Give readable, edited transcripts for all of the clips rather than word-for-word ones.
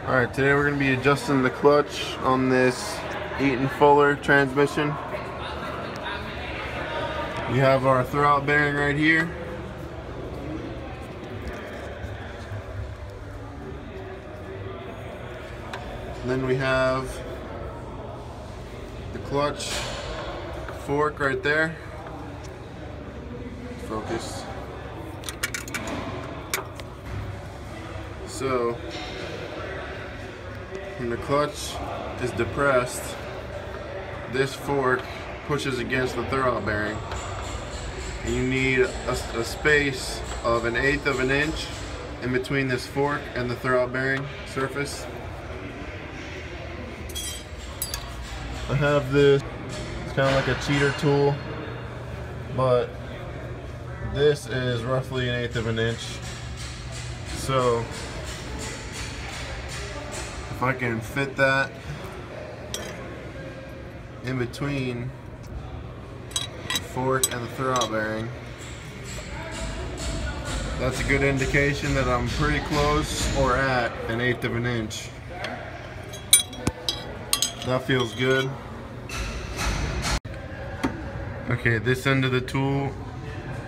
Alright, today we're going to be adjusting the clutch on this Eaton Fuller transmission. We have our throwout bearing right here. And then we have the clutch fork right there. Focus. So when the clutch is depressed, this fork pushes against the throwout bearing, and you need a space of 1/8 of an inch in between this fork and the throwout bearing surface. I have this, it's kind of like a cheater tool, but this is roughly 1/8 of an inch. So if I can fit that in between the fork and the throwout bearing, that's a good indication that I'm pretty close or at 1/8 of an inch. That feels good. Okay, this end of the tool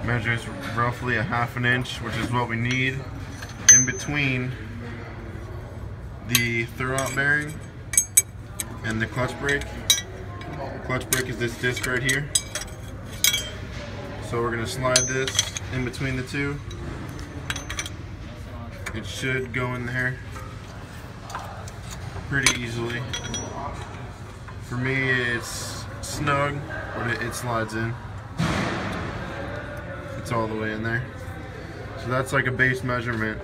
measures roughly 1/2 inch, which is what we need in between the throwout bearing and the clutch brake. The clutch brake is this disc right here. So we're going to slide this in between the two. It should go in there pretty easily. For me, it's snug, but it slides in. It's all the way in there. So that's like a base measurement.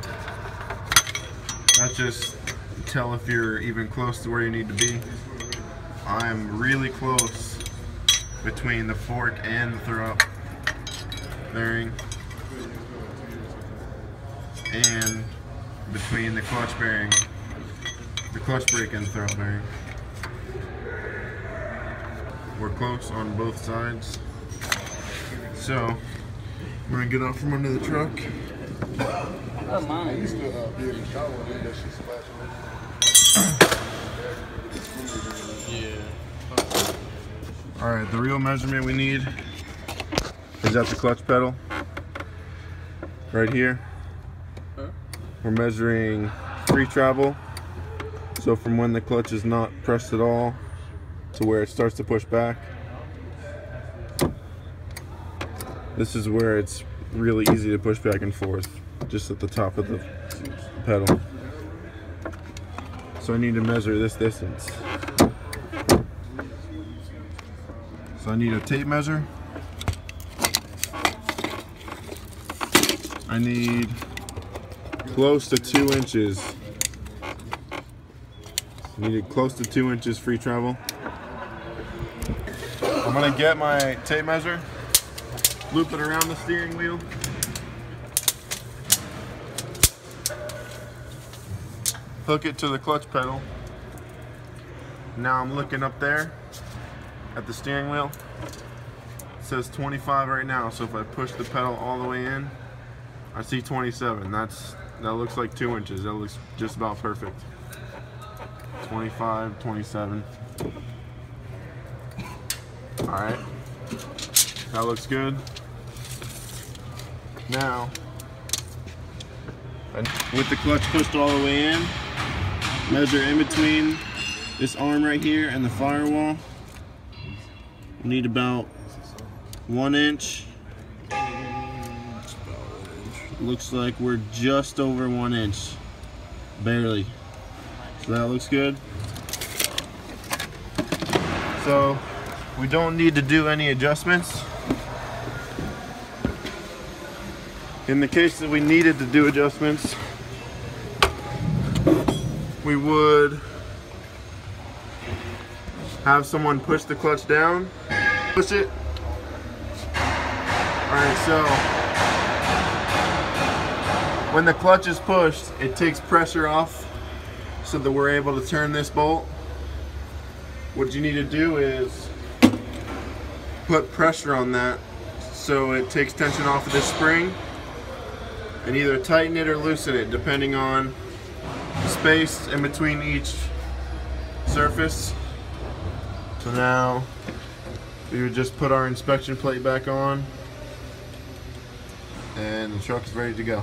That's just tell if you're even close to where you need to be. I'm really close between the fork and the throwout bearing, and between the clutch bearing, the clutch brake and the throwout bearing. We're close on both sides. So we're gonna get out from under the truck. Oh, mine. Used to be in the shower and that shit splash. Yeah. Alright, the real measurement we need is at the clutch pedal. Right here. We're measuring free travel. So from when the clutch is not pressed at all to where it starts to push back. This is where it's really easy to push back and forth, just at the top of the pedal. So I need to measure this distance. So I need a tape measure. I need close to 2 inches. Needed close to 2 inches free travel. I'm gonna get my tape measure, loop it around the steering wheel. Hook it to the clutch pedal. Now I'm looking up there at the steering wheel. It says 25 right now, so if I push the pedal all the way in, I see 27. That looks like 2 inches. That looks just about perfect. 25, 27. Alright. That looks good. Now, with the clutch pushed all the way in, measure in between this arm right here and the firewall. We need about 1 inch. Looks like we're just over 1 inch. Barely. So that looks good. So we don't need to do any adjustments. In the case that we needed to do adjustments, we would have someone push the clutch down, push it. Alright, so when the clutch is pushed, it takes pressure off so that we're able to turn this bolt. What you need to do is put pressure on that so it takes tension off of this spring, and either tighten it or loosen it depending on the space in between each surface. So now we would just put our inspection plate back on and the truck is ready to go.